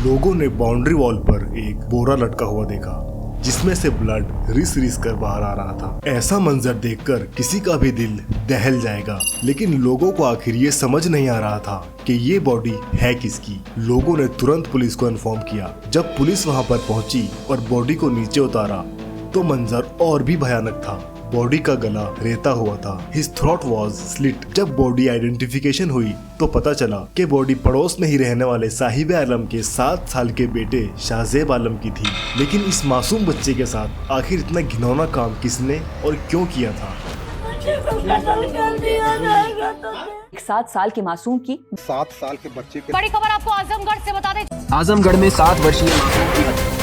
लोगों ने boundary wall पर एक बोरा लटका हुआ देखा जिसमें से ब्लड रिस रिस कर बाहर आ रहा था। ऐसा मंजर देखकर किसी का भी दिल दहल जाएगा, लेकिन लोगों को आखिर ये समझ नहीं आ रहा था कि ये बॉडी है किसकी। लोगों ने तुरंत पुलिस को इन्फॉर्म किया। जब पुलिस वहां पर पहुंची और बॉडी को नीचे उतारा तो मंजर और भी भयानक था। बॉडी का गला रेता हुआ था। His throat was slit। जब बॉडी आइडेंटिफिकेशन हुई तो पता चला कि बॉडी पड़ोस में ही रहने वाले साहिब आलम के 7 साल के बेटे शाहजेब आलम की थी। लेकिन इस मासूम बच्चे के साथ आखिर इतना घिनौना काम किसने और क्यों किया था? 7 साल के मासूम की 7 साल के बच्चे के बड़ी खबर आपको आजमगढ़ से बता दें। आजमगढ़ में 7 वर्षीय मासूम की हत्या।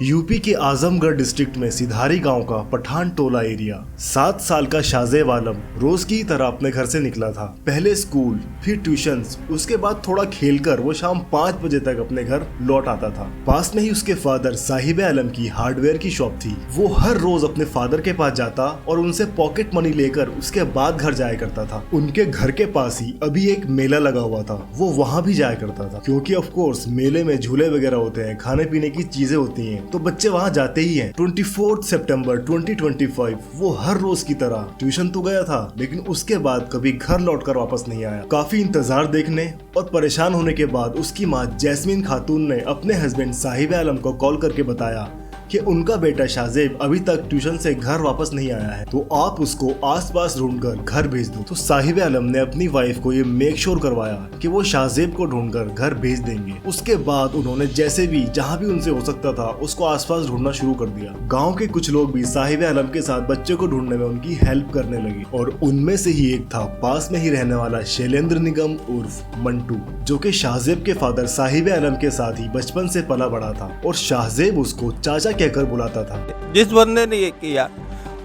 यूपी के आजमगढ़ डिस्ट्रिक्ट में सिधारी गांव का पठान टोला एरिया। 7 साल का शाहजेब आलम रोज की तरह अपने घर से निकला था। पहले स्कूल, फिर ट्यूशंस, उसके बाद थोड़ा खेलकर वो शाम 5 बजे तक अपने घर लौट आता था। पास में ही उसके फादर साहिब आलम की हार्डवेयर की शॉप थी। वो हर रोज अपने फादर के पास जाता और उनसे पॉकेट मनी लेकर उसके बाद घर जाया करता था। उनके घर के पास ही अभी एक मेला लगा हुआ था, वो वहाँ भी जाया करता था क्योंकि ऑफ कोर्स मेले में झूले वगैरह होते हैं, खाने पीने की चीजें होती हैं, तो बच्चे वहां जाते ही हैं। 24 सितंबर 2025 वो हर रोज की तरह ट्यूशन तो गया था, लेकिन उसके बाद कभी घर लौटकर वापस नहीं आया। काफी इंतजार देखने और परेशान होने के बाद उसकी माँ जैस्मीन खातून ने अपने हस्बैंड साहिब आलम को कॉल करके बताया कि उनका बेटा शाहजेब अभी तक ट्यूशन से घर वापस नहीं आया है, तो आप उसको आसपास ढूंढकर घर भेज दो। तो साहिब आलम ने अपनी वाइफ को ये मेक श्योर करवाया कि वो शाहजेब को ढूंढकर घर भेज देंगे। उसके बाद उन्होंने जैसे भी जहाँ भी उनसे हो सकता था उसको आसपास ढूंढना शुरू कर दिया। गाँव के कुछ लोग भी साहिब आलम के साथ बच्चे को ढूंढने में उनकी हेल्प करने लगे और उनमें से ही एक था पास में ही रहने वाला शैलेंद्र निगम उर्फ मंटू, जो कि शाहजेब के फादर साहिब आलम के साथ ही बचपन से पला बड़ा था और शाहजेब उसको चाचा कहकर बुलाता था। जिस बंदे ने ये किया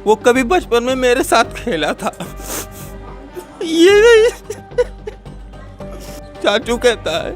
वो कभी बचपन में मेरे साथ खेला था। ये नहीं चाचू कहता है।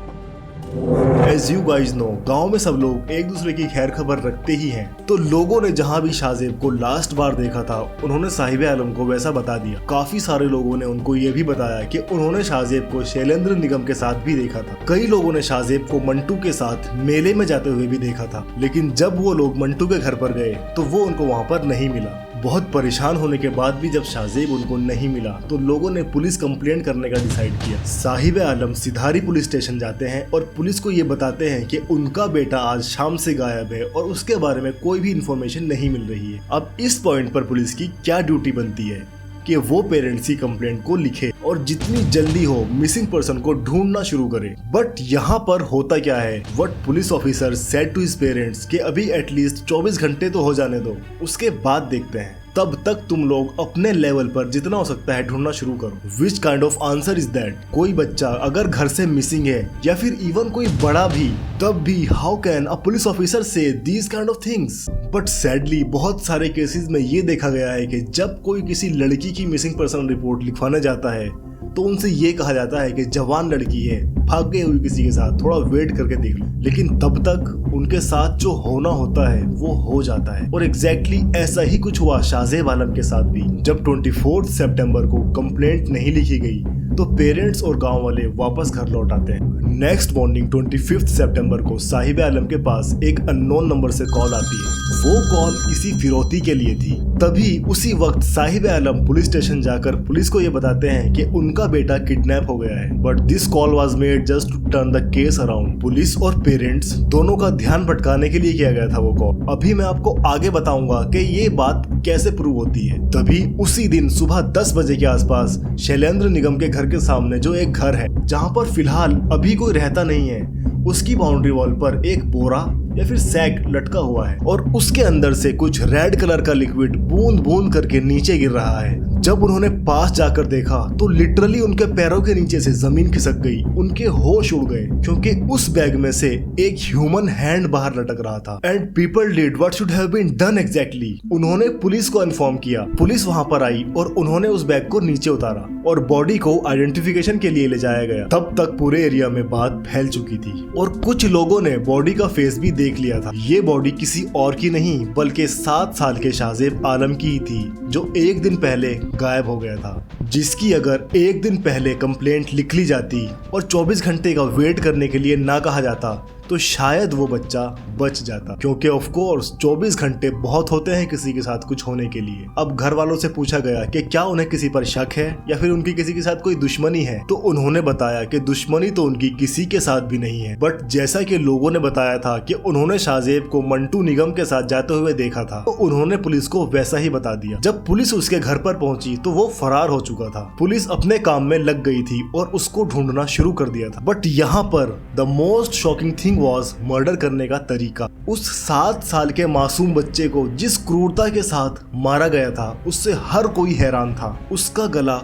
As you guys know, गांव में सब लोग एक दूसरे की खैर खबर रखते ही हैं। तो लोगों ने जहां भी शाहजेब को लास्ट बार देखा था उन्होंने साहिब आलम को वैसा बता दिया। काफी सारे लोगों ने उनको ये भी बताया कि उन्होंने शाहजेब को शैलेंद्र निगम के साथ भी देखा था। कई लोगों ने शाहजेब को मंटू के साथ मेले में जाते हुए भी देखा था, लेकिन जब वो लोग मंटू के घर पर गए तो वो उनको वहाँ पर नहीं मिला। बहुत परेशान होने के बाद भी जब शाहजेब उनको नहीं मिला तो लोगों ने पुलिस कंप्लेंट करने का डिसाइड किया। साहिब आलम सिधारी पुलिस स्टेशन जाते हैं और पुलिस को ये बताते हैं कि उनका बेटा आज शाम से गायब है और उसके बारे में कोई भी इंफॉर्मेशन नहीं मिल रही है। अब इस पॉइंट पर पुलिस की क्या ड्यूटी बनती है कि वो पेरेंट्स की कंप्लेंट को लिखे और जितनी जल्दी हो मिसिंग पर्सन को ढूंढना शुरू करे। बट यहाँ पर होता क्या है, what police officer said to his parents कि अभी एटलीस्ट 24 घंटे तो हो जाने दो, उसके बाद देखते हैं। तब तक तुम लोग अपने लेवल पर जितना हो सकता है ढूंढना शुरू करो। Which kind of answer is that? कोई बच्चा अगर घर से मिसिंग है या फिर इवन कोई बड़ा भी, तब भी how can a police officer say these kind of things? But sadly बहुत सारे केसेस में ये देखा गया है कि जब कोई किसी लड़की की मिसिंग पर्सन रिपोर्ट लिखवाने जाता है तो उनसे ये कहा जाता है कि जवान लड़की है, भाग गई हुई किसी के साथ, थोड़ा वेट करके देख लो। लेकिन तब तक उनके साथ जो होना होता है वो हो जाता है। और एग्जैक्टली ऐसा ही कुछ हुआ शाहजेब आलम के साथ भी। जब 24 सितंबर को कंप्लेंट नहीं लिखी गई तो पेरेंट्स और गांव वाले वापस घर लौट आते हैं। नेक्स्ट मॉर्निंग 25 सितंबर को साहिब आलम के पास एक अननोन नंबर से कॉल आती है। वो कॉल किसी फिरौती के लिए थी। तभी उसी वक्त साहिब आलम पुलिस स्टेशन जाकर पुलिस को ये बताते हैं कि उनका बेटा किडनैप हो गया है। But this call was made just to turn the case around. Police और पेरेंट्स दोनों का ध्यान भटकाने के लिए किया गया था वो कॉल। अभी मैं आपको आगे बताऊंगा कि ये बात कैसे प्रूव होती है। तभी उसी दिन सुबह 10 बजे के आसपास शैलेंद्र निगम के घर के सामने जो एक घर है जहाँ पर फिलहाल अभी कोई रहता नहीं है, उसकी बाउंड्री वॉल पर एक बोरा या फिर सैक लटका हुआ है और उसके अंदर से कुछ रेड कलर का लिक्विड बूंद बूंद करके नीचे गिर रहा है। जब उन्होंने पास जाकर देखा तो लिटरली उनके पैरों के नीचे से जमीन खिसक गई, उनके होश उड़ गए क्योंकि उस बैग में से एक ह्यूमन हैंड बाहर लटक रहा था। And people did what should have been done exactly. उन्होंने पुलिस को इन्फॉर्म किया। पुलिस वहां पर आई और उन्होंने उस बैग को नीचे उतारा और बॉडी को आइडेंटिफिकेशन के लिए ले जाया गया। तब तक पूरे एरिया में बात फैल चुकी थी और कुछ लोगों ने बॉडी का फेस भी देख लिया था। ये बॉडी किसी और की नहीं बल्कि 7 साल के शाहजेब आलम की ही थी, जो एक दिन पहले गायब हो गया था, जिसकी अगर एक दिन पहले कंप्लेंट लिख ली जाती और 24 घंटे का वेट करने के लिए ना कहा जाता तो शायद वो बच्चा बच जाता, क्योंकि ऑफ कोर्स 24 घंटे बहुत होते हैं किसी के साथ कुछ होने के लिए। अब घर वालों से पूछा गया कि क्या उन्हें किसी पर शक है या फिर उनकी किसी के साथ कोई दुश्मनी है, तो उन्होंने बताया कि दुश्मनी तो उनकी किसी के साथ भी नहीं है, बट जैसा कि लोगों ने बताया था कि उन्होंने शाहजेब को मंटू निगम के साथ जाते हुए देखा था, तो उन्होंने पुलिस को वैसा ही बता दिया। जब पुलिस उसके घर पर पहुंची तो वो फरार हो चुका था। पुलिस अपने काम में लग गई थी और उसको ढूंढना शुरू कर दिया था। बट यहाँ पर the most shocking thing was murder करने का तरीका। उस 7 साल के मासूम बच्चे को जिस क्रूरता के साथ मारा गया था उससे हर कोई हैरान था। उसका गला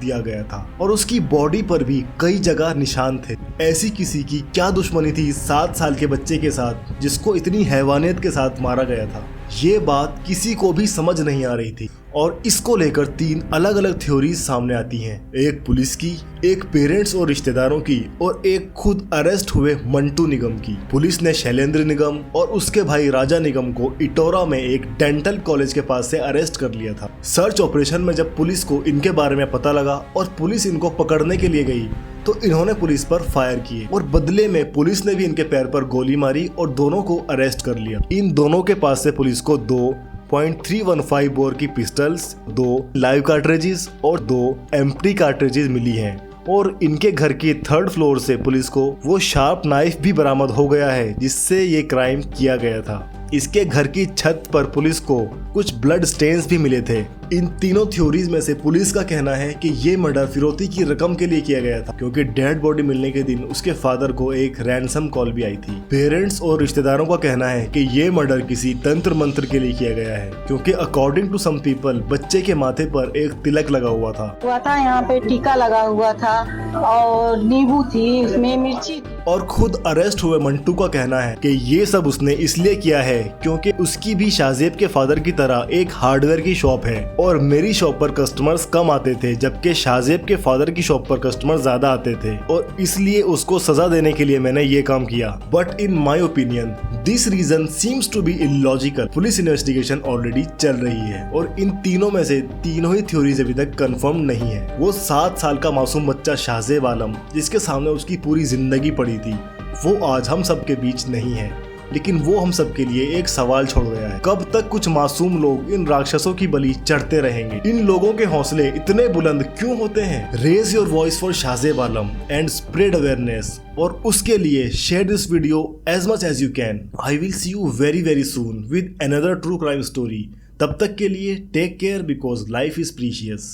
दिया गया था और उसकी बॉडी पर भी कई जगह निशान थे। ऐसी किसी की क्या दुश्मनी थी 7 साल के बच्चे के साथ जिसको इतनी हैवानियत के साथ मारा गया था? ये बात किसी को भी समझ नहीं आ रही थी और इसको लेकर 3 अलग अलग थ्योरीज सामने आती हैं। एक पुलिस की, एक पेरेंट्स और रिश्तेदारों की और एक खुद अरेस्ट हुए मंटू निगम की। पुलिस ने शैलेंद्र निगम और उसके भाई राजा निगम को इटोरा में एक डेंटल कॉलेज के पास से अरेस्ट कर लिया था। सर्च ऑपरेशन में जब पुलिस को इनके बारे में पता लगा और पुलिस इनको पकड़ने के लिए गई तो इन्होंने पुलिस पर फायर किए और बदले में पुलिस ने भी इनके पैर पर गोली मारी और दोनों को अरेस्ट कर लिया। इन दोनों के पास से पुलिस को 2.315 बोर की पिस्टल्स, 2 लाइव कार्ट्रिजेस और 2 एम्प्टी कार्ट्रिजेस मिली हैं और इनके घर की 3rd फ्लोर से पुलिस को वो शार्प नाइफ भी बरामद हो गया है जिससे ये क्राइम किया गया था। इसके घर की छत पर पुलिस को कुछ ब्लड स्टेन्स भी मिले थे। इन तीनों थ्योरीज में से पुलिस का कहना है कि ये मर्डर फिरौती की रकम के लिए किया गया था, क्योंकि डेड बॉडी मिलने के दिन उसके फादर को एक रैंसम कॉल भी आई थी। पेरेंट्स और रिश्तेदारों का कहना है कि ये मर्डर किसी तंत्र मंत्र के लिए किया गया है, क्योंकि अकॉर्डिंग टू सम पीपल बच्चे के माथे पर एक तिलक लगा हुआ था यहाँ पे टीका लगा हुआ था और नींबू थी, उसमें मिर्ची। और खुद अरेस्ट हुए मंटू का कहना है कि ये सब उसने इसलिए किया है क्योंकि उसकी भी शाहजेब के फादर की तरह एक हार्डवेयर की शॉप है और मेरी शॉप पर कस्टमर्स कम आते थे जबकि शाहजेब के फादर की शॉप पर कस्टमर ज्यादा आते थे और इसलिए उसको सजा देने के लिए मैंने ये काम किया। But in my opinion this reason seems to be illogical. Police investigation already चल रही है और इन तीनों में से तीनों ही थ्योरीज अभी तक कंफर्म नहीं है। वो 7 साल का मासूम बच्चा शाहजेब आलम जिसके सामने उसकी पूरी जिंदगी पड़ी थी, वो आज हम सब के बीच नहीं है, लेकिन वो हम सब के लिए एक सवाल छोड़ गया है। कब तक कुछ मासूम लोग इन राक्षसों की बलि चढ़ते रहेंगे? इन लोगों के हौसले इतने बुलंद क्यों होते हैं? Raise your voice for Shahzeb Alam and spread awareness, और उसके लिए share this video as much as you can. I will see you very very soon with another true crime story. तब तक के लिए take care because life is precious.